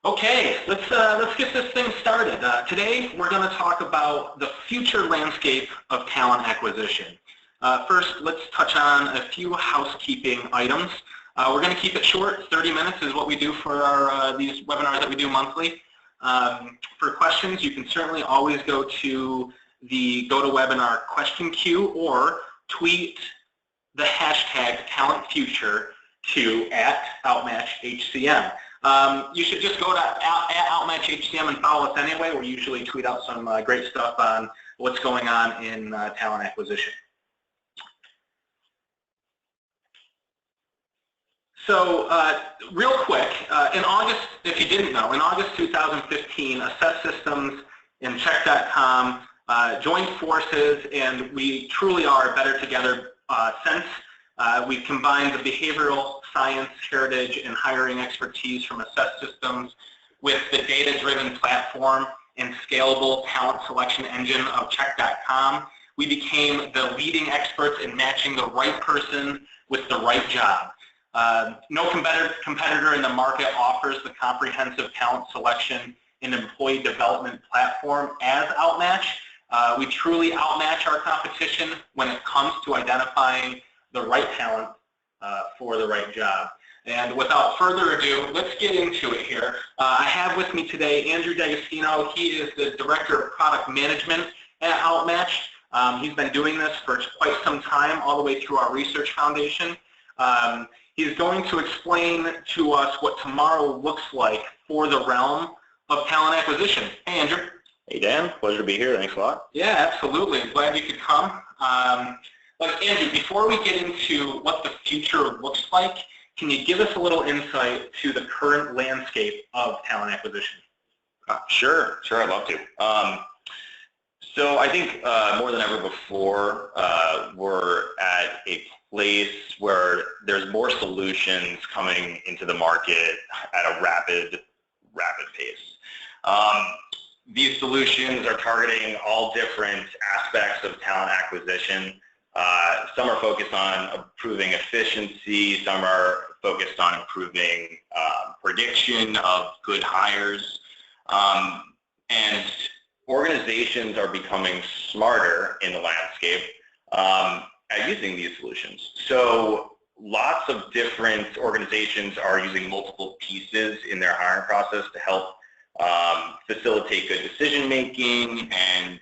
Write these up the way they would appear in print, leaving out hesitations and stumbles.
Okay, let's get this thing started. Today we're going to talk about the future landscape of talent acquisition. First, let's touch on a few housekeeping items. We're going to keep it short. 30 minutes is what we do for our these webinars that we do monthly. For questions, you can certainly always go to the GoToWebinar question queue or tweet the hashtag TalentFuture to @OutMatchHCM. You should just go to @OutMatchHCM and follow us anyway. We usually tweet out some great stuff on what's going on in talent acquisition. So real quick, in August, if you didn't know, in August 2015, Assess Systems and Check.com joined forces, and we truly are better together since. We've combined the behavioral science, heritage, and hiring expertise from Assess Systems with the data-driven platform and scalable talent selection engine of Check.com. We became the leading experts in matching the right person with the right job. No competitor in the market offers the comprehensive talent selection and employee development platform as OutMatch. We truly outmatch our competition when it comes to identifying the right talent for the right job. And without further ado, let's get into it here. I have with me today Andrew D'Agostino. He is the Director of Product Management at OutMatch. He's been doing this for quite some time, all the way through our research foundation. He's going to explain to us what tomorrow looks like for the realm of talent acquisition. Hey, Andrew. Hey, Dan. Pleasure to be here. Thanks a lot. Yeah, absolutely. I'm glad you could come. But Andrew, before we get into what the future looks like, can you give us a little insight to the current landscape of talent acquisition? Sure, I'd love to. So I think more than ever before, we're at a place where there's more solutions coming into the market at a rapid pace. These solutions are targeting all different aspects of talent acquisition. Some are focused on improving efficiency, some are focused on improving prediction of good hires, and organizations are becoming smarter in the landscape at using these solutions. So lots of different organizations are using multiple pieces in their hiring process to help facilitate good decision making, and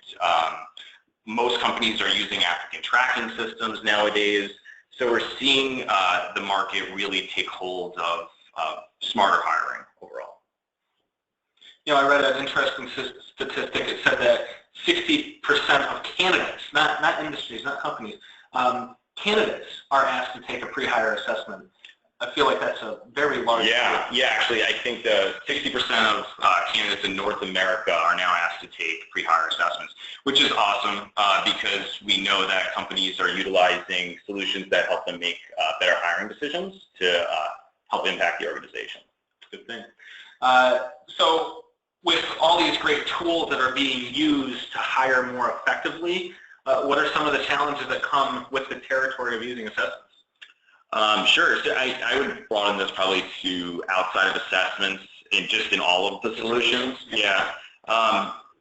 most companies are using applicant tracking systems nowadays. So we're seeing the market really take hold of smarter hiring overall. You know, I read an interesting statistic. It said that 60% of candidates, not industries, not companies, candidates are asked to take a pre-hire assessment. I feel like that's a very large group. Yeah, actually, I think the 60% of candidates in North America are now asked to take pre-hire assessments, which is awesome because we know that companies are utilizing solutions that help them make better hiring decisions to help impact the organization. Good thing. So with all these great tools that are being used to hire more effectively, what are some of the challenges that come with the territory of using assessments? Sure. So I would broaden this probably to outside of assessments and just in all of the solutions. Yeah.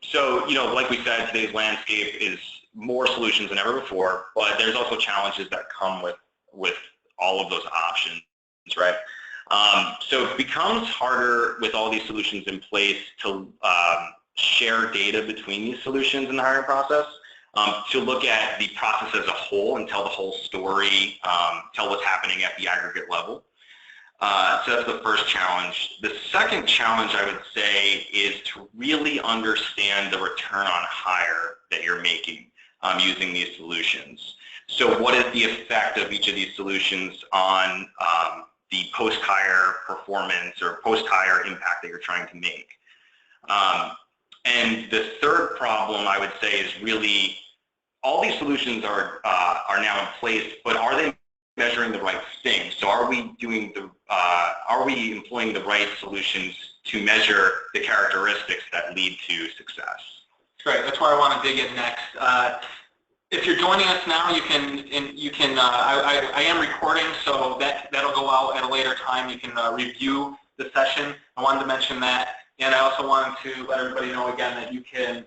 So, you know, like we said, today's landscape is more solutions than ever before, but there's also challenges that come with all of those options, right? So it becomes harder with all these solutions in place to share data between these solutions in the hiring process. To look at the process as a whole and tell the whole story, tell what's happening at the aggregate level. So that's the first challenge. The second challenge, I would say, is to really understand the return on hire that you're making using these solutions. So what is the effect of each of these solutions on the post-hire performance or post-hire impact that you're trying to make? And the third problem, I would say, is really all these solutions are now in place, but are they measuring the right thing? So are we doing are we employing the right solutions to measure the characteristics that lead to success? Great. That's where I want to dig in next. If you're joining us now, you can I am recording, so that'll go out at a later time. You can review the session. I wanted to mention that, and I also wanted to let everybody know again that you can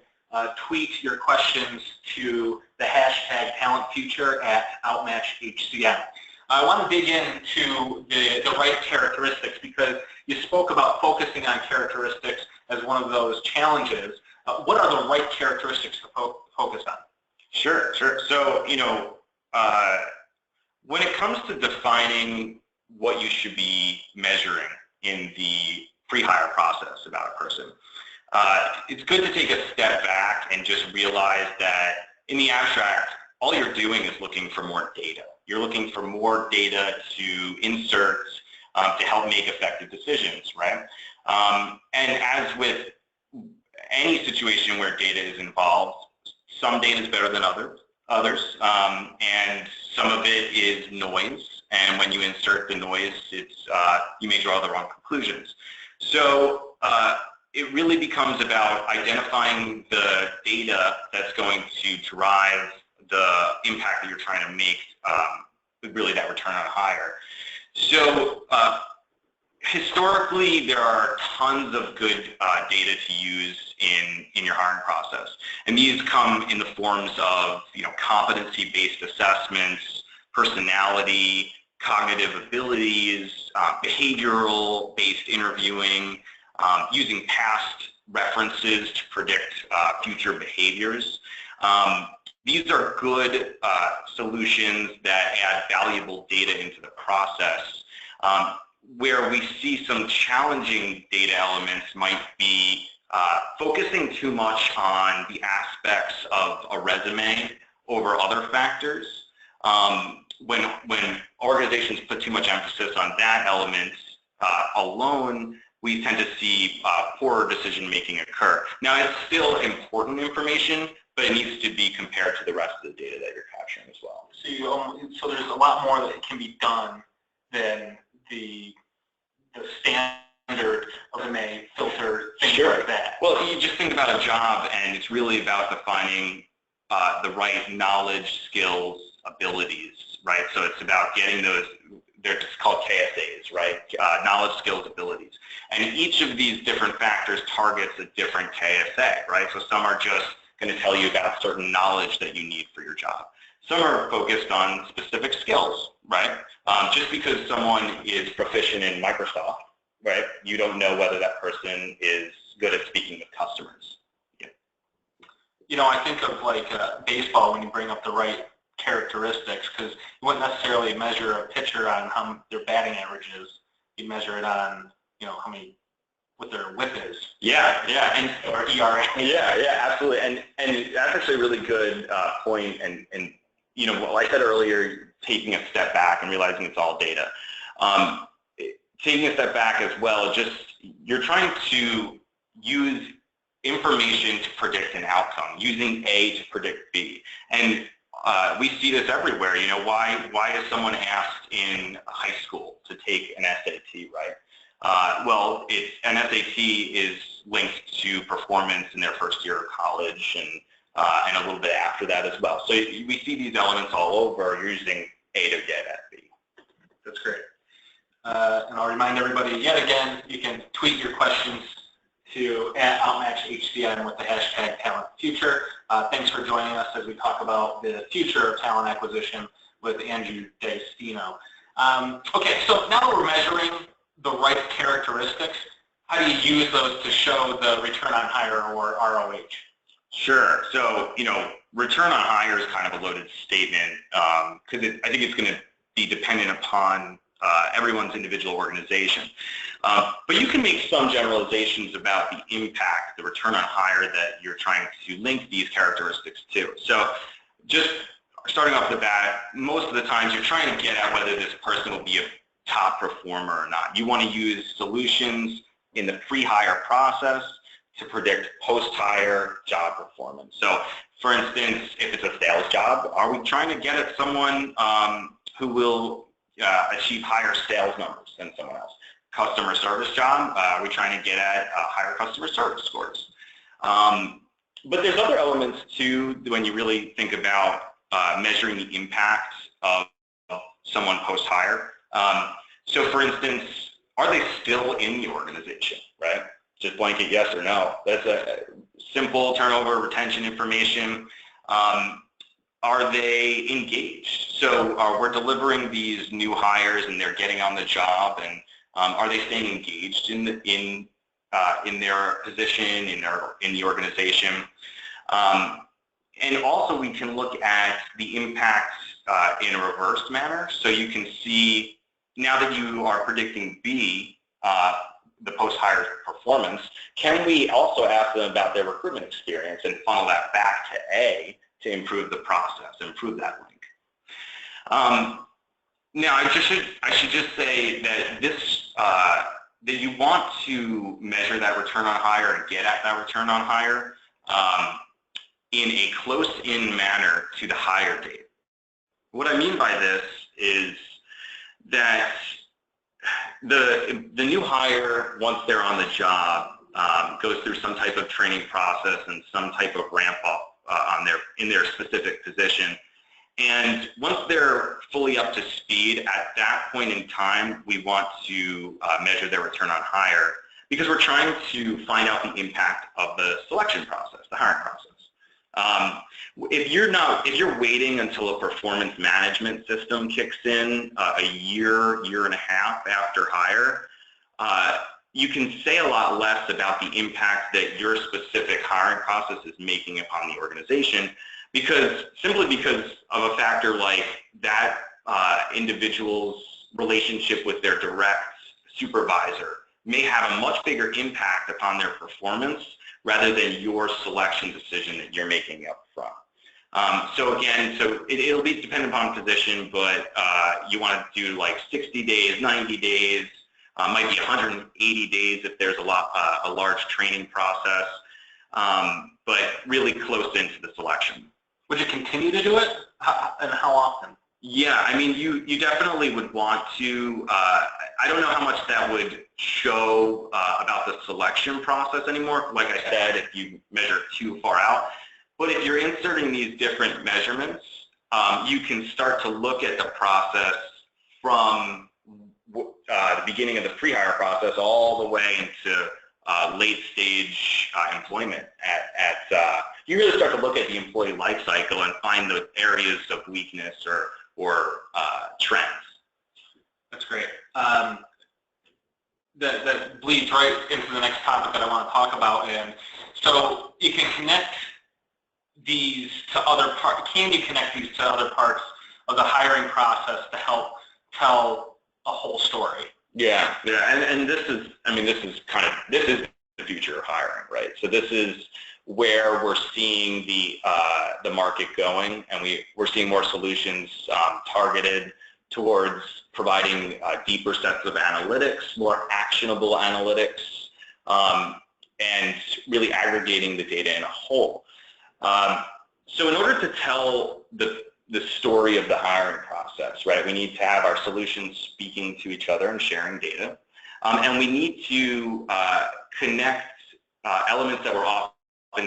tweet your questions to the hashtag TalentFuture at OutMatchHCM. I want to dig into the right characteristics because you spoke about focusing on characteristics as one of those challenges. What are the right characteristics to focus on? Sure. So, when it comes to defining what you should be measuring in the pre-hire process about a person, it's good to take a step back and just realize that in the abstract, all you're doing is looking for more data. You're looking for more data to insert to help make effective decisions, right? And as with any situation where data is involved, some data is better than others, and some of it is noise. And when you insert the noise, you may draw the wrong conclusions. So it really becomes about identifying the data that's going to drive the impact that you're trying to make with really that return on hire. So historically, there are tons of good data to use in your hiring process, and these come in the forms of competency-based assessments, personality, cognitive abilities, behavioral-based interviewing, using past references to predict future behaviors. These are good solutions that add valuable data into the process. Where we see some challenging data elements might be focusing too much on the aspects of a resume over other factors. When organizations put too much emphasis on that element alone, we tend to see poorer decision-making occur. Now, it's still important information, but it needs to be compared to the rest of the data that you're capturing as well. So there's a lot more that can be done than the standard resume filter, things like that. Well, you just think about a job, and it's really about defining the right knowledge, skills, abilities, right? So it's about getting those, they're just called KSAs, right? Knowledge, skills, abilities. And each of these different factors targets a different KSA, right? So some are just going to tell you about certain knowledge that you need for your job. Some are focused on specific skills, right? Just because someone is proficient in Microsoft, right, you don't know whether that person is good at speaking with customers. Yeah. I think of like baseball when you bring up the right characteristics, because you wouldn't necessarily measure a pitcher on how their batting average is. You measure it on, what their whip is. Yeah, or ERA. Yeah, absolutely. And that's actually a really good point. And like I said earlier, taking a step back and realizing it's all data. Taking a step back as well, you're trying to use information to predict an outcome, using A to predict B. And we see this everywhere. Why is someone asked in high school to take an SAT, right? Well, an SAT is linked to performance in their first year of college and a little bit after that as well. So we see these elements all over. You're using A to get at B. That's great. And I'll remind everybody yet again, you can tweet your questions to @OutMatchHCM with the hashtag TalentFuture. Thanks for joining us as we talk about the future of talent acquisition with Andrew D'Estino. Okay, so now that we're measuring the right characteristics, how do you use those to show the return on hire or ROH? Sure. So, return on hire is kind of a loaded statement because I think it's going to be dependent upon everyone's individual organization. But you can make some generalizations about the impact, the return on hire that you're trying to link these characteristics to. So just starting off the bat, most of the times you're trying to get at whether this person will be a top performer or not. You want to use solutions in the pre-hire process to predict post-hire job performance. So for instance, if it's a sales job, are we trying to get at someone who will achieve higher sales numbers than someone else? Customer service job, are we trying to get at higher customer service scores? But there's other elements too when you really think about measuring the impact of someone post-hire. So for instance, are they still in the organization, right? Just blanket yes or no. That's a simple turnover retention information. Are they engaged? So we're delivering these new hires and they're getting on the job, and are they staying engaged in their position, in the organization? And also we can look at the impact in a reversed manner. So you can see, now that you are predicting B, the post-hire performance, can we also ask them about their recruitment experience and funnel that back to A to improve the process, improve that link? Now, I should just say that that you want to measure that return on hire and get at that return on hire in a close-in manner to the hire date. What I mean by this is that the new hire, once they're on the job, goes through some type of training process and some type of ramp up in their specific position. And once they're fully up to speed, at that point in time, we want to measure their return on hire, because we're trying to find out the impact of the selection process, the hiring process. If you're waiting until a performance management system kicks in a year and a half after hire, you can say a lot less about the impact that your specific hiring process is making upon the organization, simply because of a factor like that individual's relationship with their direct supervisor may have a much bigger impact upon their performance rather than your selection decision that you're making up front. So again, it'll be dependent upon position, but you want to do like 60 days, 90 days, might be 180 days if there's a large training process, but really close into the selection. Would you continue to do it, and how often? Yeah, I mean, you definitely would want to. I don't know how much that would show about the selection process anymore. Like I said, if you measure too far out. But if you're inserting these different measurements, you can start to look at the process from the beginning of the pre-hire process all the way into late stage employment. You really start to look at the employee life cycle and find the areas of weakness or trends. That's great. That bleeds right into the next topic that I want to talk about. And so you can connect these to other parts. Can you connect these to other parts of the hiring process to help tell a whole story? Yeah, and this is the future of hiring, right? So this is where we're seeing the market going, and we're seeing more solutions targeted towards providing deeper sets of analytics, more actionable analytics, and really aggregating the data in a whole. So in order to tell the story of the hiring process, right, we need to have our solutions speaking to each other and sharing data, and we need to connect elements that were often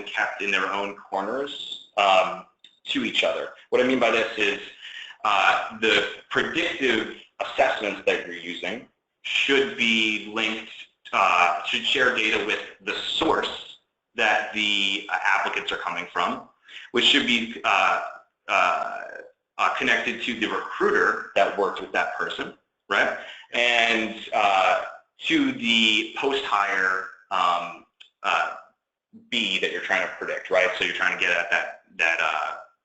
kept in their own corners to each other. What I mean by this is the predictive assessments that you're using should be linked, should share data with the source that the applicants are coming from, which should be connected to the recruiter that worked with that person, right? And to the post-hire B that you're trying to predict, right? So you're trying to get at that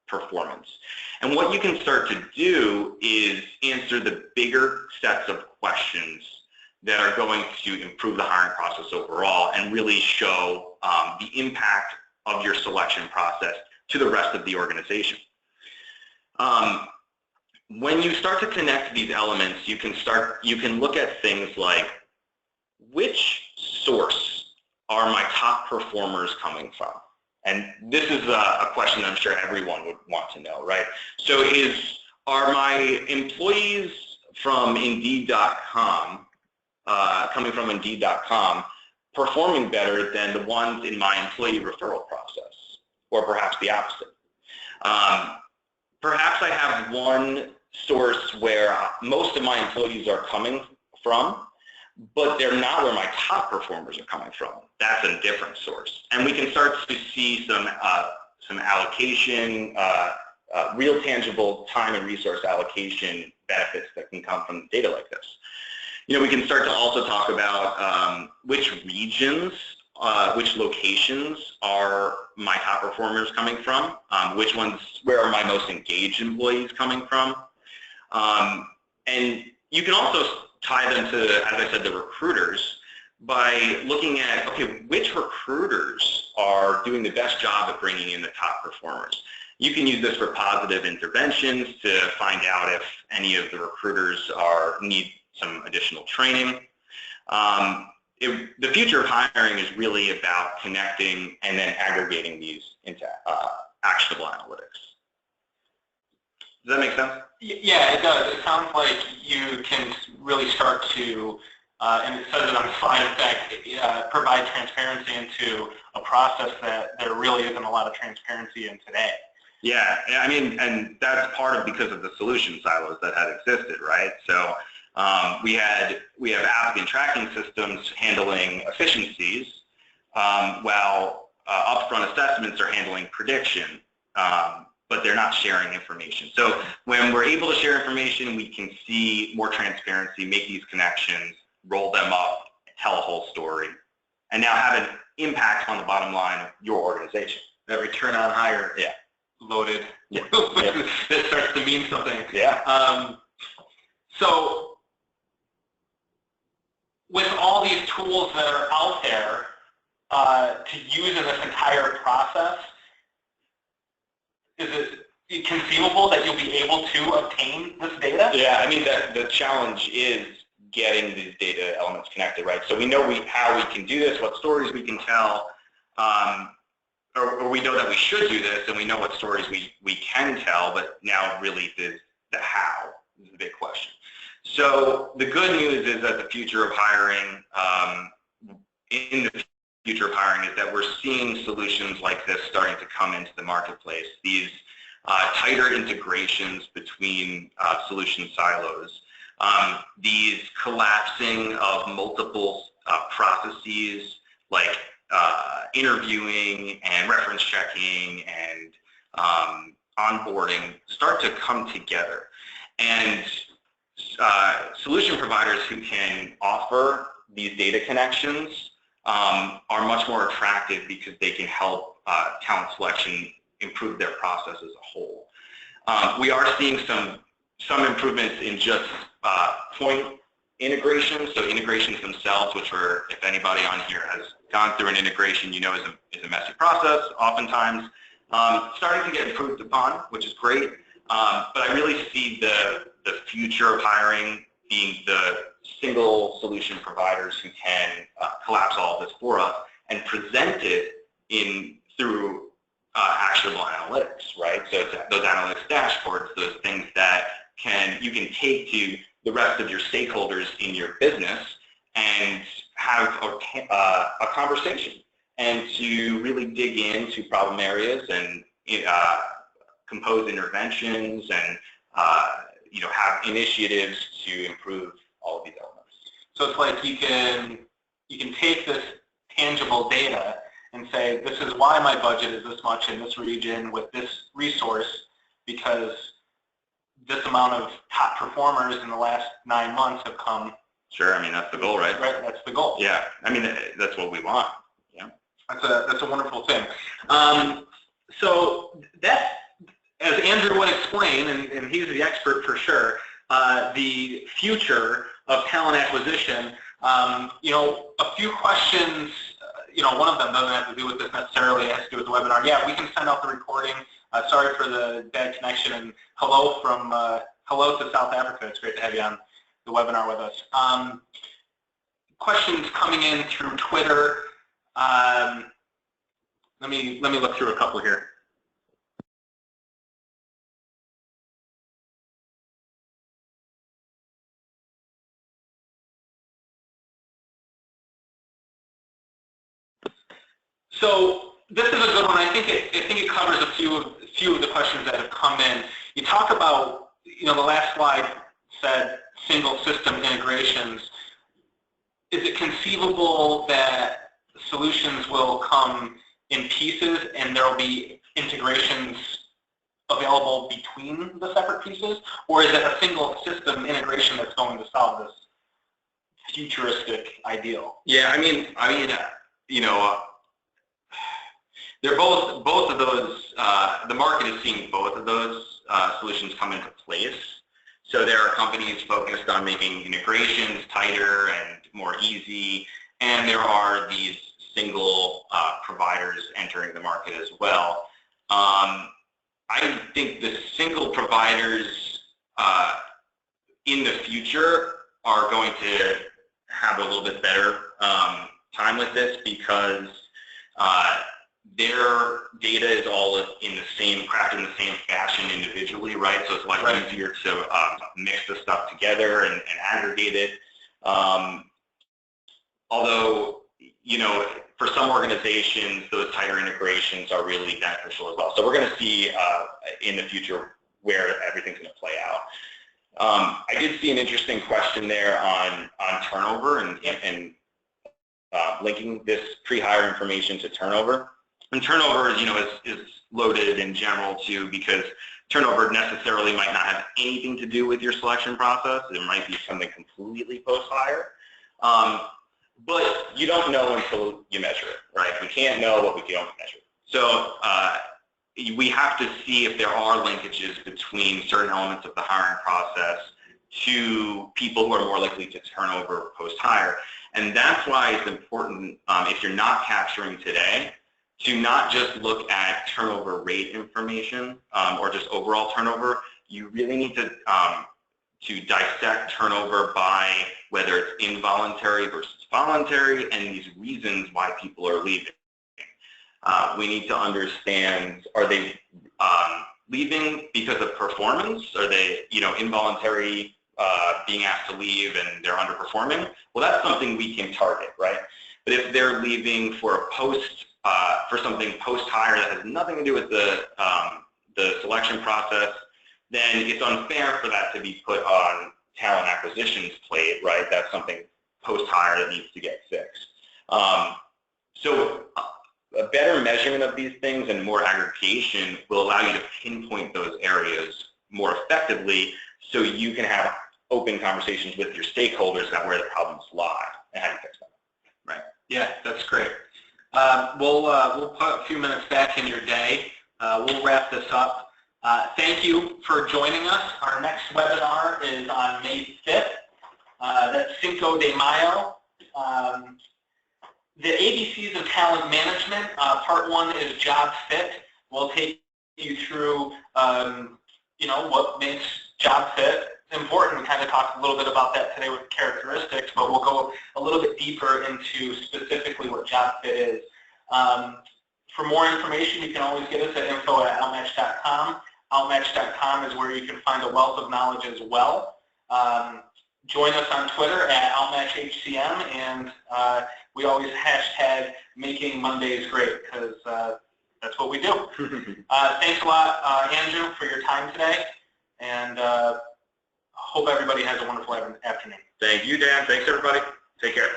performance. And what you can start to do is answer the bigger sets of questions that are going to improve the hiring process overall and really show the impact of your selection process to the rest of the organization. When you start to connect these elements, you can look at things like, which source are my top performers coming from? And this is a question I'm sure everyone would want to know, right? So are my employees from Indeed.com, coming from Indeed.com, performing better than the ones in my employee referral process, or perhaps the opposite? Perhaps I have one source where most of my employees are coming from, but they're not where my top performers are coming from. That's a different source. And we can start to see some allocation, real tangible time and resource allocation benefits that can come from data like this. You know, we can start to also talk about which regions, which locations are my top performers coming from, which ones, where are my most engaged employees coming from. And you can also tie them to, as I said, the recruiters by looking at, okay, which recruiters are doing the best job at bringing in the top performers. You can use this for positive interventions to find out if any of the recruiters need some additional training. The future of hiring is really about connecting and then aggregating these into actionable analytics. Does that make sense? Yeah, it does. It sounds like you can really start to, and it says it on the slide, in fact, provide transparency into a process that there really isn't a lot of transparency in today. Yeah, I mean, and that's part of because of the solution silos that had existed, right? So we have applicant tracking systems handling efficiencies, while upfront assessments are handling prediction, but they're not sharing information. So when we're able to share information, we can see more transparency, make these connections, roll them up, tell a whole story, and now have an impact on the bottom line of your organization. That return on hire, yeah, loaded, yeah. that starts to mean something. Yeah. So with all these tools that are out there to use in this entire process, is it conceivable that you'll be able to obtain this data? Yeah, I mean, the challenge is getting these data elements connected, right? So we know how we can do this, what stories we can tell, or we know that we should do this, and we know what stories we can tell, but now really the how is the big question. So the good news is that the future of hiring, in the future of hiring, is that we're seeing solutions like this starting to come into the marketplace. These tighter integrations between solution silos, these collapsing of multiple processes like interviewing and reference checking and onboarding start to come together. And solution providers who can offer these data connections are much more attractive because they can help talent selection improve their process as a whole. We are seeing some improvements in just point integrations, so integrations themselves, which are, if anybody on here has gone through an integration, you know is a messy process, oftentimes. Starting to get improved upon, which is great, but I really see the future of hiring being the single solution providers who can collapse all of this for us and present it through actionable analytics, right? So it's those analytics dashboards, those things that you can take to the rest of your stakeholders in your business and have a conversation and to really dig into problem areas and compose interventions and have initiatives to improve all of these elements. So it's like you can take this tangible data and say, this is why my budget is this much in this region with this resource, because this amount of top performers in the last 9 months have come. Sure, I mean, that's the goal, right? Right, that's the goal. Yeah, I mean, that's what we want. Yeah. That's a wonderful thing. So that's, as Andrew would explain, and he's the expert for sure, the future of talent acquisition. A few questions, one of them doesn't have to do with this necessarily, it has to do with the webinar. Yeah, we can send out the recording. Sorry for the bad connection, and hello to South Africa. It's great to have you on the webinar with us. Questions coming in through Twitter. Let me look through a couple here. So this is a good one. I think it covers a few of the questions that have come in. You talk about, the last slide said single system integrations. is it conceivable that solutions will come in pieces and there will be integrations available between the separate pieces, or is it a single system integration that's going to solve this futuristic ideal? Yeah, I mean, you know, they're both of those. The market is seeing both of those solutions come into place. So there are companies focused on making integrations tighter and more easy, and there are these single providers entering the market as well. I think the single providers in the future are going to have a little bit better time with this because their data is all in the same, crafted in the same fashion individually, right? So it's a lot easier to mix the stuff together and aggregate it. Although, you know, for some organizations, those tighter integrations are really beneficial as well. So we're going to see in the future where everything's going to play out. I did see an interesting question there on turnover and linking this pre-hire information to turnover. And turnover, you know, is loaded in general too, because turnover necessarily might not have anything to do with your selection process. It might be something completely post-hire. But you don't know until you measure it, right? We can't know what we don't measure. So we have to see if there are linkages between certain elements of the hiring process to people who are more likely to turn over post-hire. And that's why it's important, if you're not capturing today, to not just look at turnover rate information or just overall turnover. You really need to dissect turnover by whether it's involuntary versus voluntary and these reasons why people are leaving. We need to understand, are they leaving because of performance? Are they, you know, involuntary being asked to leave and they're underperforming? Well, that's something we can target, right? But if they're leaving for something post-hire that has nothing to do with the selection process, then it's unfair for that to be put on talent acquisition's plate, right? That's something post-hire that needs to get fixed. So a better measurement of these things and more aggregation will allow you to pinpoint those areas more effectively so you can have open conversations with your stakeholders about where the problems lie and how you fix them. Right. Yeah, that's great. We'll put a few minutes back in your day. We'll wrap this up. Thank you for joining us. Our next webinar is on May 5th. That's Cinco de Mayo. The ABCs of Talent Management, part 1 is Job Fit. We'll take you through, you know, what makes job fit important. We kind of talked a little bit about that today with characteristics, but we'll go a little bit deeper into specifically what job fit is. For more information, you can always get us at info@outmatch.com. OutMatch.com is where you can find a wealth of knowledge as well. Join us on Twitter at OutMatchHCM, and we always hashtag making Mondays great because that's what we do. Thanks a lot, Andrew, for your time today, and hope everybody has a wonderful afternoon. Thank you, Dan. Thanks, everybody. Take care.